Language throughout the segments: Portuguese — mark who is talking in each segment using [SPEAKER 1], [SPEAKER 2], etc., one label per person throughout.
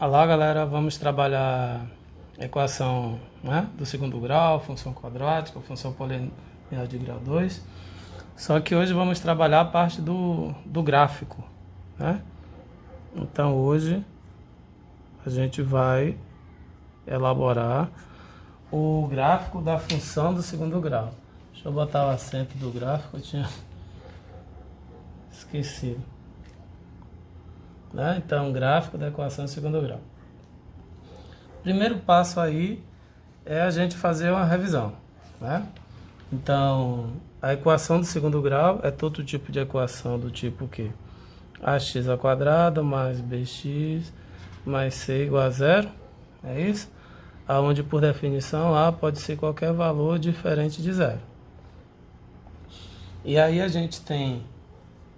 [SPEAKER 1] Olá galera, vamos trabalhar a equação, né, do segundo grau, função quadrática, função polinomial de grau 2. Só que hoje vamos trabalhar a parte do gráfico, né? Então hoje a gente vai elaborar o gráfico da função do segundo grau. Deixa eu botar o acento do gráfico, eu tinha esquecido. Né? Então, gráfico da equação de segundo grau. Primeiro passo aí é a gente fazer uma revisão, né? Então, a equação do segundo grau é todo tipo de equação do tipo que ax ao quadrado mais bx mais c igual a zero, é isso? Aonde por definição a pode ser qualquer valor diferente de zero. E aí a gente tem,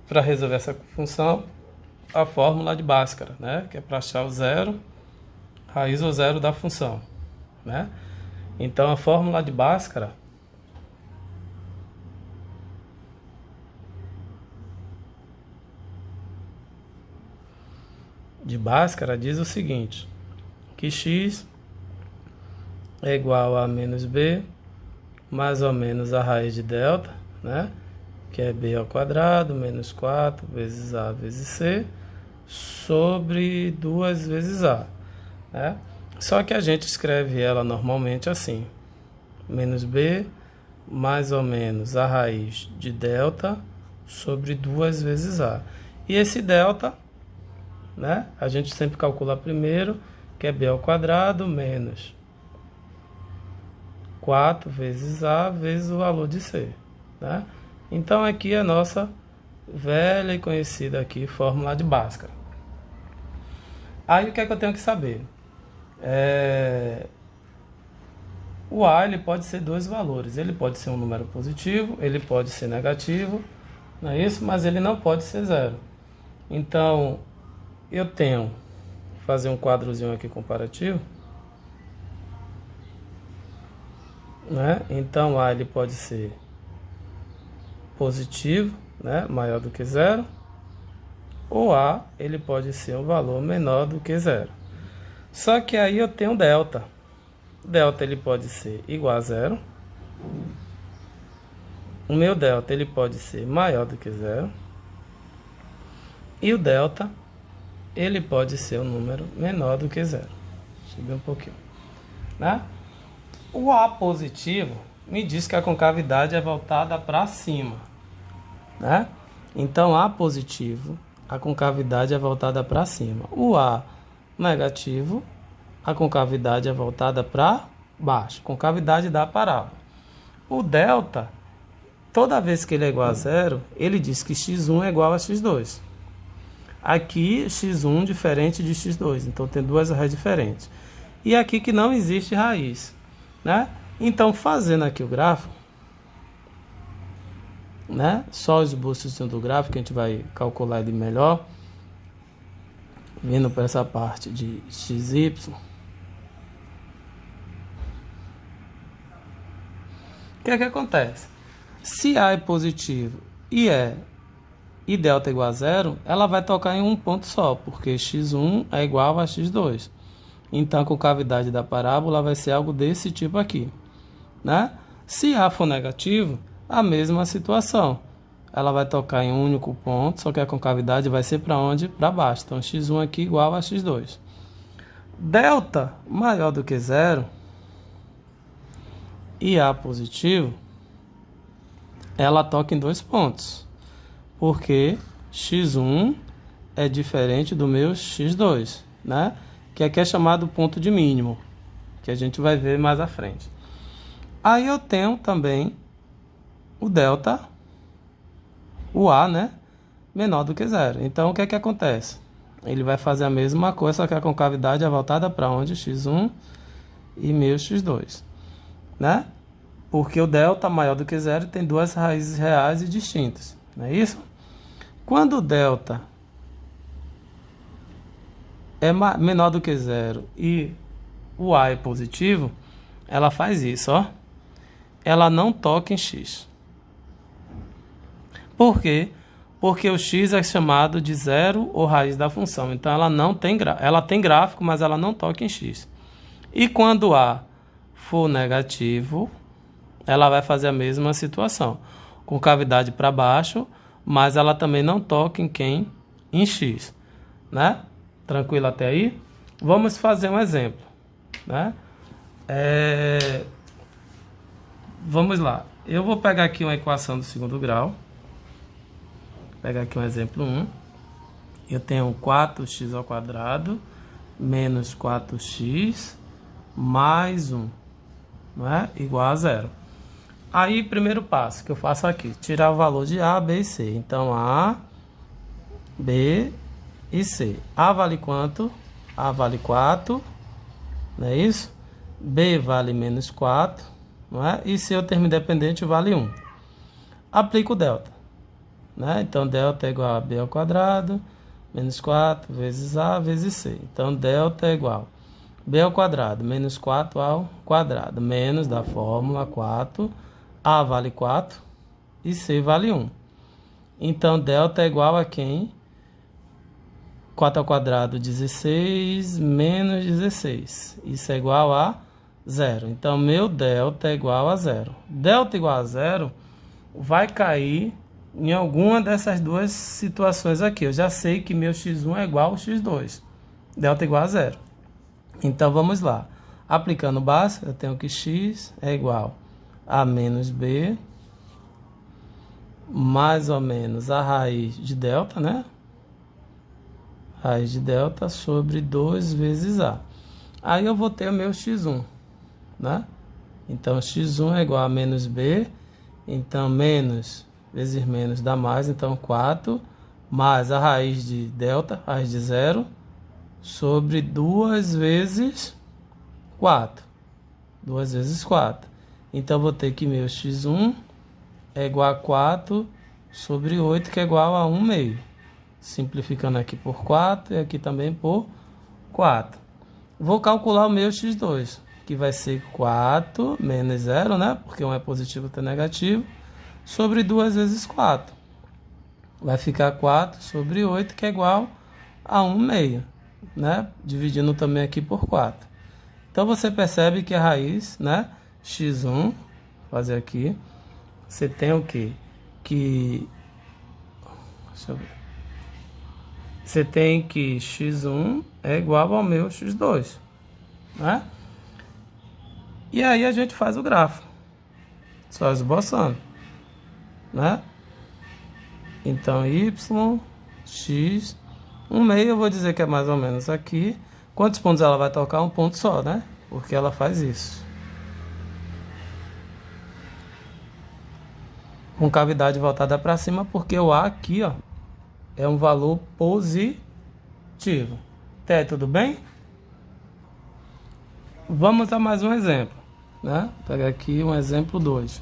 [SPEAKER 1] para resolver essa função, a fórmula de Bhaskara, né? Que é para achar o zero, raiz ou zero da função, né? Então a fórmula de Bhaskara diz o seguinte, que x é igual a menos b mais ou menos a raiz de delta, né? Que é b ao quadrado menos 4 vezes a vezes c sobre 2 vezes a, né? Só que a gente escreve ela normalmente assim, menos b mais ou menos a raiz de delta sobre 2 vezes a. E esse delta, né, a gente sempre calcula primeiro, que é b ao quadrado menos 4 vezes a vezes o valor de c, né? Então aqui é a nossa velha e conhecida aqui fórmula de Bhaskara. Aí o que é que eu tenho que saber? O A ele pode ser dois valores. Ele pode ser um número positivo, ele pode ser negativo, não é isso? Mas ele não pode ser zero. Então, eu tenho que fazer um quadrozinho aqui comparativo, né? Então, A ele pode ser positivo, né? Maior do que zero. Ou A, ele pode ser um valor menor do que zero. Só que aí eu tenho delta. Delta ele pode ser igual a zero. O meu delta ele pode ser maior do que zero. E o delta ele pode ser um número menor do que zero. Subir um pouquinho, né? O A positivo me diz que a concavidade é voltada para cima, né? Então A positivo, a concavidade é voltada para cima. O A negativo, a concavidade é voltada para baixo. Concavidade da parábola. O delta, toda vez que ele é igual a zero, ele diz que x1 é igual a x2. Aqui, x1 diferente de x2. Então, tem duas raízes diferentes. E aqui que não existe raiz, né? Então, fazendo aqui o gráfico, né? Só os esboços do gráfico, a gente vai calcular ele melhor. Vindo para essa parte de xy. O que é que acontece? Se A é positivo e delta é igual a zero, ela vai tocar em um ponto só, porque x1 é igual a x2. Então, a concavidade da parábola vai ser algo desse tipo aqui, né? Se A for negativo, a mesma situação. Ela vai tocar em um único ponto, só que a concavidade vai ser para onde? Para baixo. Então, x1 aqui igual a x2. Delta maior do que zero e A positivo, ela toca em dois pontos, porque x1 é diferente do meu x2, né? Que aqui é chamado ponto de mínimo, que a gente vai ver mais à frente. Aí eu tenho também o delta, o A, né, menor do que zero. Então, o que é que acontece? Ele vai fazer a mesma coisa, só que a concavidade é voltada para onde? x1 e meu x2, né? Porque o delta maior do que zero tem duas raízes reais e distintas, não é isso? Quando o delta é menor do que zero e o A é positivo, ela faz isso, ó. Ela não toca em x. Por quê? porque o x é chamado de zero ou raiz da função. Então, ela não tem ela tem gráfico, mas ela não toca em x. E quando A for negativo, ela vai fazer a mesma situação, com cavidade para baixo, mas ela também não toca em quem? Em x, né? Tranquilo até aí? Vamos fazer um exemplo, né? Vamos lá. Eu vou pegar aqui uma equação do segundo grau. Vou pegar aqui um exemplo 1. Eu tenho 4x² menos 4x mais 1, não é? Igual a zero. Aí, primeiro passo que eu faço aqui, tirar o valor de A, B e C. Então, A, B e C. A vale quanto? A vale 4, não é isso? B vale menos 4, não é? E C, o termo independente, vale 1. Aplico o delta, né? Então, delta é igual a B ao quadrado, menos 4 vezes A vezes C. Então, delta é igual a B ao quadrado, menos 4 ao quadrado, menos da fórmula 4, A vale 4 e C vale 1. Então, delta é igual a quem? 4 ao quadrado, 16, menos 16. Isso é igual a 0. Então, meu delta é igual a 0. Delta igual a 0 vai cair em alguma dessas duas situações aqui. Eu já sei que meu x1 é igual ao x2. Delta igual a 0. Então, vamos lá. Aplicando o básico, eu tenho que x é igual a menos b, mais ou menos a raiz de delta, né? Raiz de delta sobre 2 vezes a. Aí eu vou ter o meu x1, né? Então, x1 é igual a menos b. Então, menos vezes menos dá mais. Então, 4 mais a raiz de delta, raiz de 0, sobre 2 vezes 4. 2 vezes 4. Então, vou ter que meu x1 é igual a 4 sobre 8, que é igual a 1 meio. Simplificando aqui por 4 e aqui também por 4. Vou calcular o meu x2, que vai ser 4 menos 0, né? Porque 1 é positivo, outro é negativo, sobre 2 vezes 4. Vai ficar 4 sobre 8, que é igual a 1 meio, né? Dividindo também aqui por 4. Então, você percebe que a raiz, né? x1, vou fazer aqui, você tem o quê? Deixa eu ver. Você tem que x1 é igual ao meu x2, né? E aí a gente faz o gráfico, só esboçando, né? Então, y, x, 1 meio eu vou dizer que é mais ou menos aqui. Quantos pontos ela vai tocar? Um ponto só, né? Porque ela faz isso. Com cavidade voltada para cima, porque o A aqui, ó, é um valor positivo. Até tudo bem? Vamos a mais um exemplo, né? Vou pegar aqui um exemplo 2.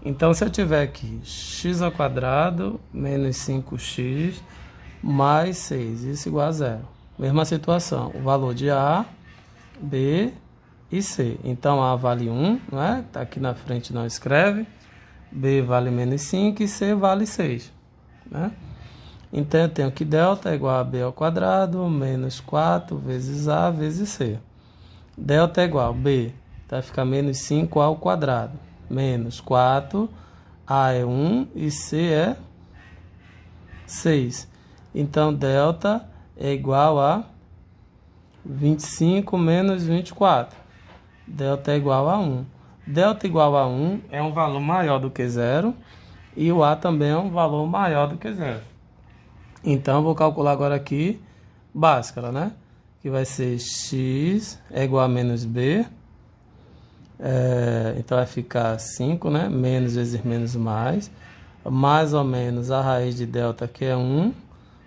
[SPEAKER 1] Então, se eu tiver aqui x² menos 5x mais 6, isso igual a 0. Mesma situação, o valor de A, B e C. Então, A vale 1, não é? Tá aqui na frente, não escreve. B vale menos 5 e C vale 6, né? Então, eu tenho que delta é igual a B ao quadrado menos 4 vezes A vezes C. Delta é igual a B, vai ficar menos 5 ao quadrado, menos 4, A é 1 e C é 6. Então, delta é igual a 25 menos 24. Delta é igual a 1. Delta igual a 1 é um valor maior do que 0 e o A também é um valor maior do que 0. Então, vou calcular agora aqui Bhaskara, né? Que vai ser x é igual a menos b. Então, vai ficar 5, né? Menos vezes menos mais. Mais ou menos a raiz de delta, que é 1,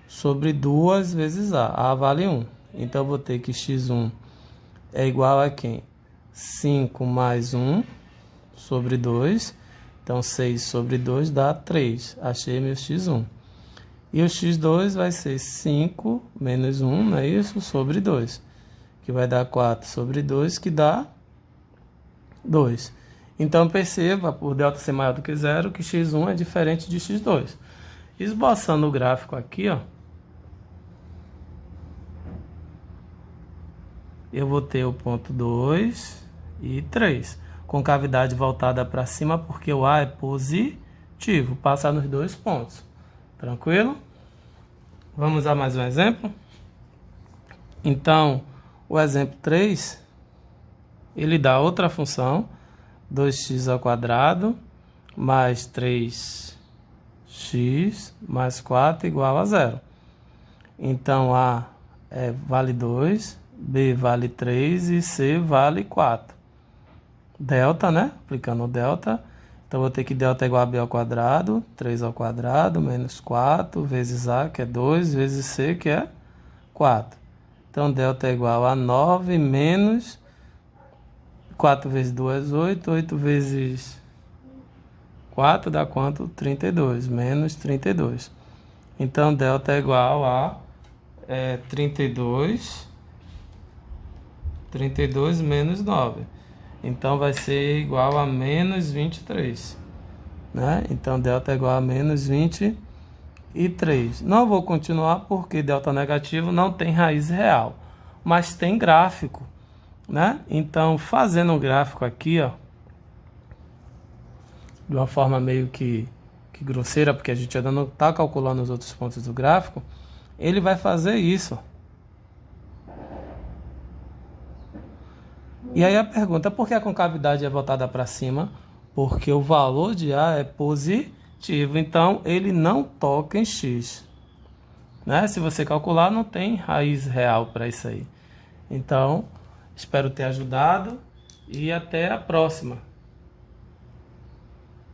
[SPEAKER 1] sobre 2 vezes a. A vale 1. Então, vou ter que x1 é igual a quem? 5 mais 1 sobre 2. Então, 6 sobre 2 dá 3. Achei meu x1. E o x2 vai ser 5 menos 1, não é isso? Sobre 2. Que vai dar 4 sobre 2, que dá 2. Então, perceba, por delta ser maior do que 0, que x1 é diferente de x2. Esboçando o gráfico aqui, ó, eu vou ter o ponto 2 e 3, com cavidade voltada para cima, porque o A é positivo, passa nos dois pontos. Tranquilo? Vamos a mais um exemplo? Então, o exemplo 3, ele dá outra função, 2x ao quadrado mais 3x mais 4 igual a 0. Então, A vale 2, B vale 3 e C vale 4. Delta, né? Aplicando o delta. Então, vou ter que delta igual a B ao quadrado, 3 ao quadrado, menos 4, vezes A, que é 2, vezes C, que é 4. Então, delta é igual a 9 menos 4 vezes 2, 8. 8 vezes 4 dá quanto? 32, menos 32. Então, delta é igual a 32 menos 9. Então, vai ser igual a menos 23. Né? Então, delta é igual a menos 23. Não vou continuar porque delta negativo não tem raiz real, mas tem gráfico. Né? Então, fazendo um gráfico aqui, ó, de uma forma meio que grosseira, porque a gente ainda não está calculando os outros pontos do gráfico, ele vai fazer isso. E aí a pergunta, por que a concavidade é voltada para cima? Porque o valor de A é positivo, então ele não toca em x. Né? Se você calcular, não tem raiz real para isso aí. Então, espero ter ajudado e até a próxima.